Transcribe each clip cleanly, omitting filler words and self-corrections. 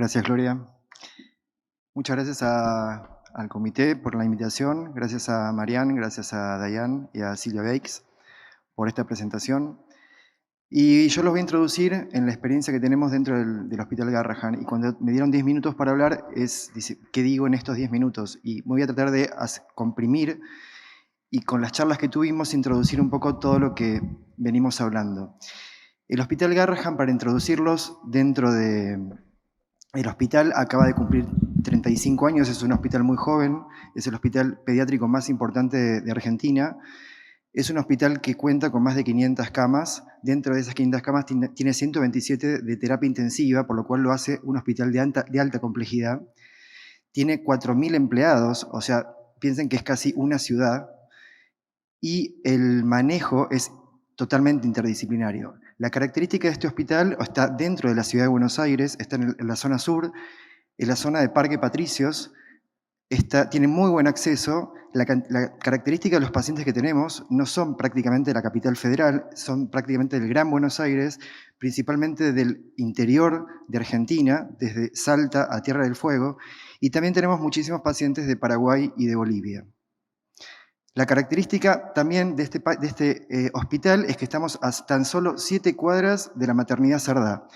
Gracias, Gloria. Muchas gracias al comité por la invitación, gracias a Marianne, gracias a Dayan y a Silvia Bakes por esta presentación. Y yo los voy a introducir en la experiencia que tenemos dentro del Hospital Garrahan. Y cuando me dieron 10 minutos para hablar, dice, ¿qué digo en estos 10 minutos? Y me voy a tratar de comprimir y con las charlas que tuvimos introducir un poco todo lo que venimos hablando. El Hospital Garrahan, para introducirlos dentro el hospital, acaba de cumplir 35 años, es un hospital muy joven, es el hospital pediátrico más importante de Argentina. Es un hospital que cuenta con más de 500 camas. Dentro de esas 500 camas tiene 127 de terapia intensiva, por lo cual lo hace un hospital de alta complejidad. Tiene 4.000 empleados, o sea, piensen que es casi una ciudad. Y el manejo es totalmente interdisciplinario. La característica de este hospital está dentro de la ciudad de Buenos Aires, está en la zona sur, en la zona de Parque Patricios, tiene muy buen acceso. La característica de los pacientes que tenemos no son prácticamente de la capital federal, son prácticamente del Gran Buenos Aires, principalmente del interior de Argentina, desde Salta a Tierra del Fuego, y también tenemos muchísimos pacientes de Paraguay y de Bolivia. La característica también de este hospital es que estamos a tan solo 7 cuadras de la maternidad Sardá.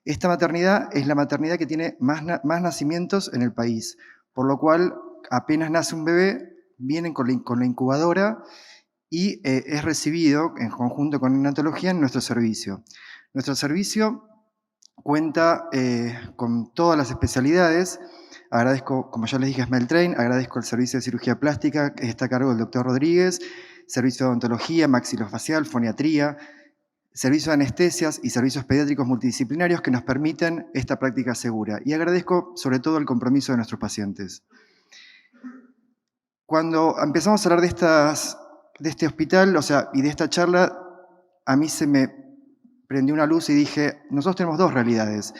Esta maternidad es la maternidad que tiene más nacimientos en el país, por lo cual apenas nace un bebé, vienen con la incubadora y es recibido en conjunto con neonatología en nuestro servicio. Nuestro servicio cuenta con todas las especialidades. Agradezco, como ya les dije, a Smeltrain, agradezco el servicio de cirugía plástica que está a cargo del doctor Rodríguez, servicio de odontología, maxilofacial, foniatría, servicio de anestesias y servicios pediátricos multidisciplinarios que nos permiten esta práctica segura. Y agradezco sobre todo el compromiso de nuestros pacientes. Cuando empezamos a hablar de este hospital, y de esta charla, a mí se me prendió una luz y dije, nosotros tenemos dos realidades.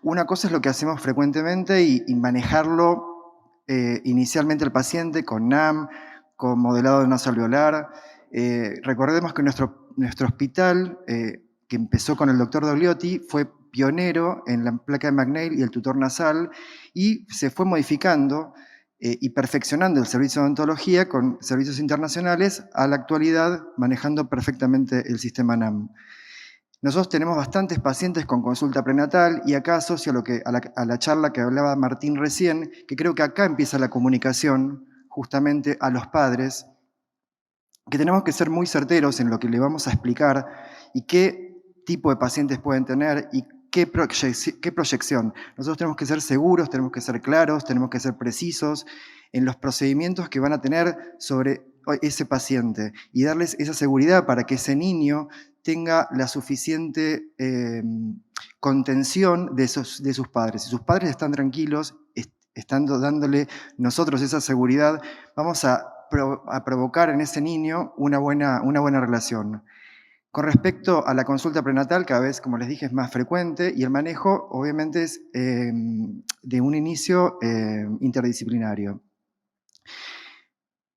Una cosa es lo que hacemos frecuentemente y manejarlo inicialmente al paciente con NAM, con modelado nasoalveolar. Recordemos que nuestro hospital, que empezó con el doctor Dogliotti, fue pionero en la placa de McNeil y el tutor nasal, y se fue modificando y perfeccionando el servicio de odontología con servicios internacionales a la actualidad, manejando perfectamente el sistema NAM. Nosotros tenemos bastantes pacientes con consulta prenatal y acá asocio a la charla que hablaba Martín recién, que creo que acá empieza la comunicación justamente a los padres, que tenemos que ser muy certeros en lo que le vamos a explicar y qué tipo de pacientes pueden tener y qué proyección. Nosotros tenemos que ser seguros, tenemos que ser claros, tenemos que ser precisos en los procedimientos que van a tener sobre ese paciente y darles esa seguridad para que ese niño tenga la suficiente contención de sus padres. Si sus padres están tranquilos, estando dándole nosotros esa seguridad, vamos a provocar en ese niño una buena relación. Con respecto a la consulta prenatal, cada vez, como les dije, es más frecuente y el manejo obviamente es de un inicio interdisciplinario.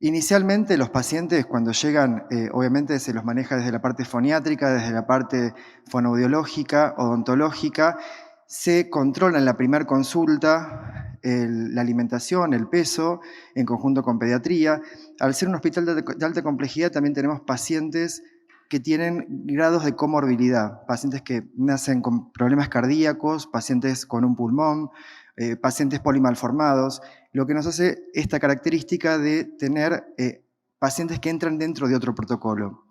Inicialmente los pacientes cuando llegan, obviamente se los maneja desde la parte foniátrica, desde la parte fonoaudiológica, odontológica, se controla en la primera consulta la alimentación, el peso, en conjunto con pediatría. Al ser un hospital de alta complejidad también tenemos pacientes que tienen grados de comorbilidad, pacientes que nacen con problemas cardíacos, pacientes con un pulmón, pacientes polimalformados, lo que nos hace esta característica de tener pacientes que entran dentro de otro protocolo.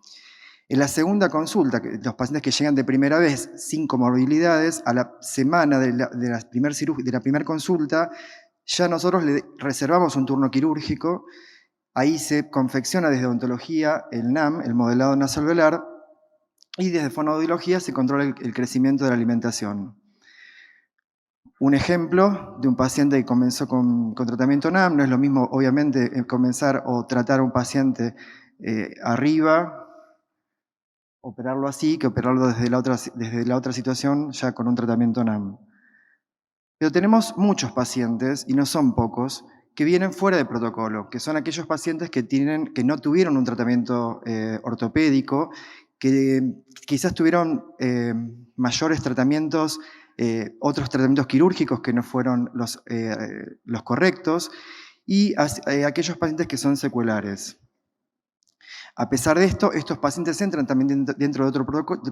En la segunda consulta, los pacientes que llegan de primera vez sin comorbilidades, a la semana de la primera consulta, ya nosotros le reservamos un turno quirúrgico, ahí se confecciona desde odontología el NAM, el modelado nasoalveolar, y desde fonoaudiología se controla el crecimiento de la alimentación. Un ejemplo de un paciente que comenzó con tratamiento NAM, no es lo mismo obviamente comenzar o tratar a un paciente arriba, operarlo así, que operarlo desde la otra situación ya con un tratamiento NAM. Pero tenemos muchos pacientes, y no son pocos, que vienen fuera de protocolo, que son aquellos pacientes que no tuvieron un tratamiento ortopédico, que quizás tuvieron mayores tratamientos otros tratamientos quirúrgicos que no fueron los correctos, y aquellos pacientes que son secuelares. A pesar de esto, estos pacientes entran también dentro de otro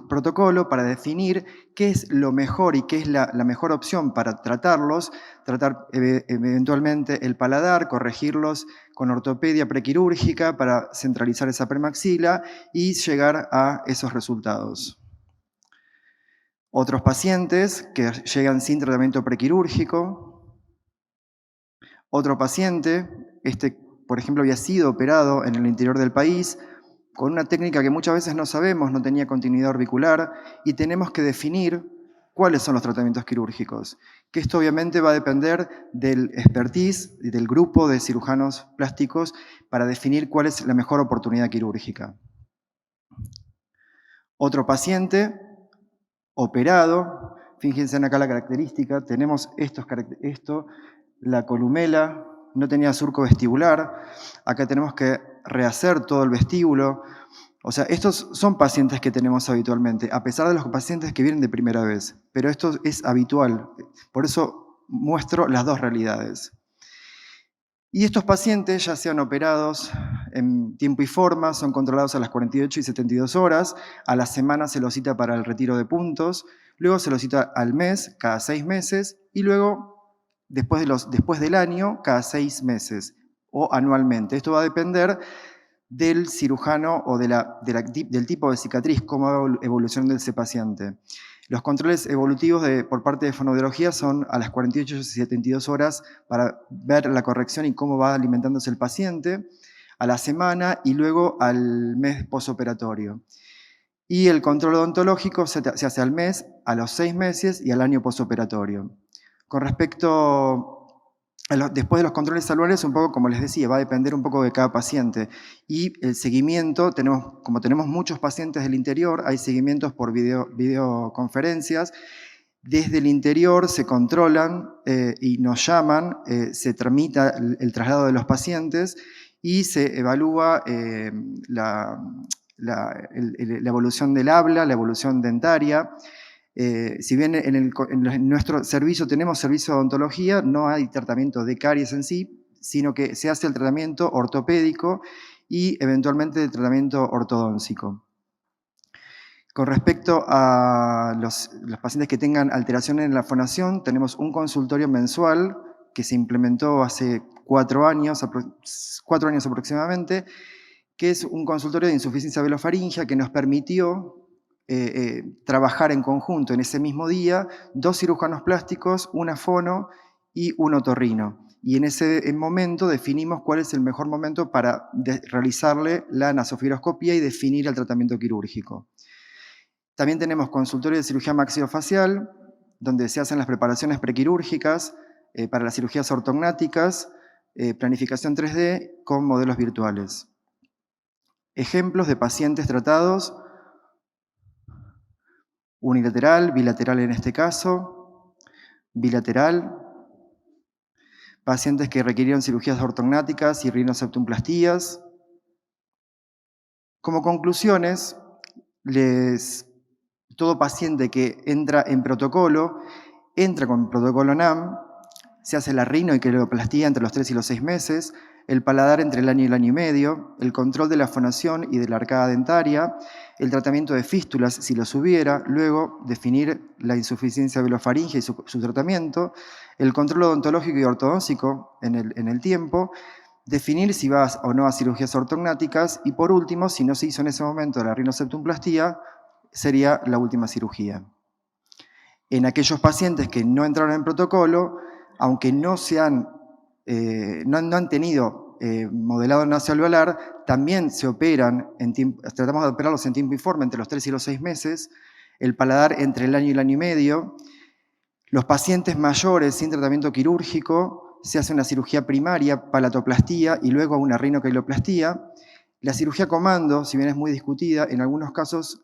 protocolo para definir qué es lo mejor y qué es la mejor opción para tratarlos, tratar eventualmente el paladar, corregirlos con ortopedia prequirúrgica para centralizar esa premaxila y llegar a esos resultados. Otros pacientes que llegan sin tratamiento prequirúrgico. Otro paciente, por ejemplo, había sido operado en el interior del país con una técnica que muchas veces no sabemos, no tenía continuidad orbicular, y tenemos que definir cuáles son los tratamientos quirúrgicos. Que esto obviamente va a depender del expertise y del grupo de cirujanos plásticos para definir cuál es la mejor oportunidad quirúrgica. Otro paciente operado, fíjense acá la característica, tenemos esto, la columela no tenía surco vestibular, acá tenemos que rehacer todo el vestíbulo. O sea, estos son pacientes que tenemos habitualmente, a pesar de los pacientes que vienen de primera vez, pero esto es habitual, por eso muestro las dos realidades. Y estos pacientes, ya sean operados en tiempo y forma, son controlados a las 48 y 72 horas, a la semana se los cita para el retiro de puntos, luego se los cita al mes, cada 6 meses, y luego, después del año, cada 6 meses, o anualmente. Esto va a depender del cirujano o del tipo de cicatriz, cómo va evolucionando ese paciente. Los controles evolutivos por parte de fonoaudiología son a las 48 y 72 horas para ver la corrección y cómo va alimentándose el paciente, a la semana y luego al mes posoperatorio. Y el control odontológico se hace al mes, a los 6 meses y al año posoperatorio. Con respecto después de los controles anuales, un poco como les decía, va a depender un poco de cada paciente. Y el seguimiento, como tenemos muchos pacientes del interior, hay seguimientos por videoconferencias. Desde el interior se controlan y nos llaman, se tramita el traslado de los pacientes y se evalúa la evolución del habla, la evolución dentaria. Si bien en nuestro servicio tenemos servicio de odontología, no hay tratamiento de caries en sí, sino que se hace el tratamiento ortopédico y eventualmente el tratamiento ortodóntico. Con respecto a los pacientes que tengan alteraciones en la fonación, tenemos un consultorio mensual que se implementó hace 4 años aproximadamente, que es un consultorio de insuficiencia velofaringea que nos permitió trabajar en conjunto en ese mismo día 2 cirujanos plásticos, una fono y un otorrino. Y en ese momento definimos cuál es el mejor momento para realizarle la nasofibroscopía y definir el tratamiento quirúrgico. También tenemos consultorio de cirugía maxilofacial, donde se hacen las preparaciones prequirúrgicas para las cirugías ortognáticas, planificación 3D con modelos virtuales. Ejemplos de pacientes tratados: unilateral, bilateral en este caso, bilateral, pacientes que requirieron cirugías ortognáticas y rinoseptumplastías. Como conclusiones, todo paciente que entra en protocolo, entra con protocolo NAM, se hace la rino y queloplastía entre los 3 y los 6 meses, el paladar entre el año y el año y medio, el control de la fonación y de la arcada dentaria, el tratamiento de fístulas si los hubiera, luego definir la insuficiencia velofaringea y su tratamiento, el control odontológico y ortodóntico en el tiempo, definir si vas o no a cirugías ortognáticas y por último, si no se hizo en ese momento la rinoseptumplastía, sería la última cirugía. En aquellos pacientes que no entraron en protocolo, aunque no han tenido modelado nasoalveolar, también se operan, tratamos de operarlos en tiempo informe entre los 3 y los 6 meses, el paladar entre el año y el año y medio. Los pacientes mayores sin tratamiento quirúrgico se hace una cirugía primaria, palatoplastía y luego una rinoqueloplastía. La cirugía comando, si bien es muy discutida, en algunos casos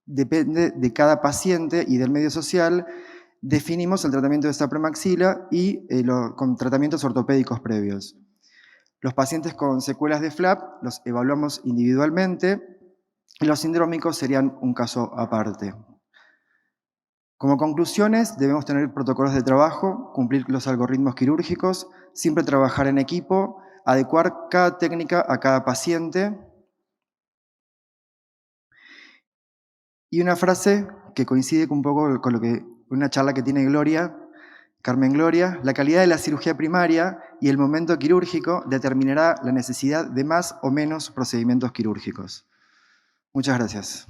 depende de cada paciente y del medio social. Definimos el tratamiento de esta premaxila y con tratamientos ortopédicos previos. Los pacientes con secuelas de flap los evaluamos individualmente y los sindrómicos serían un caso aparte. Como conclusiones, debemos tener protocolos de trabajo, cumplir los algoritmos quirúrgicos, siempre trabajar en equipo, adecuar cada técnica a cada paciente. Y una frase que coincide un poco con una charla que tiene Gloria, Carmen Gloria: la calidad de la cirugía primaria y el momento quirúrgico determinará la necesidad de más o menos procedimientos quirúrgicos. Muchas gracias.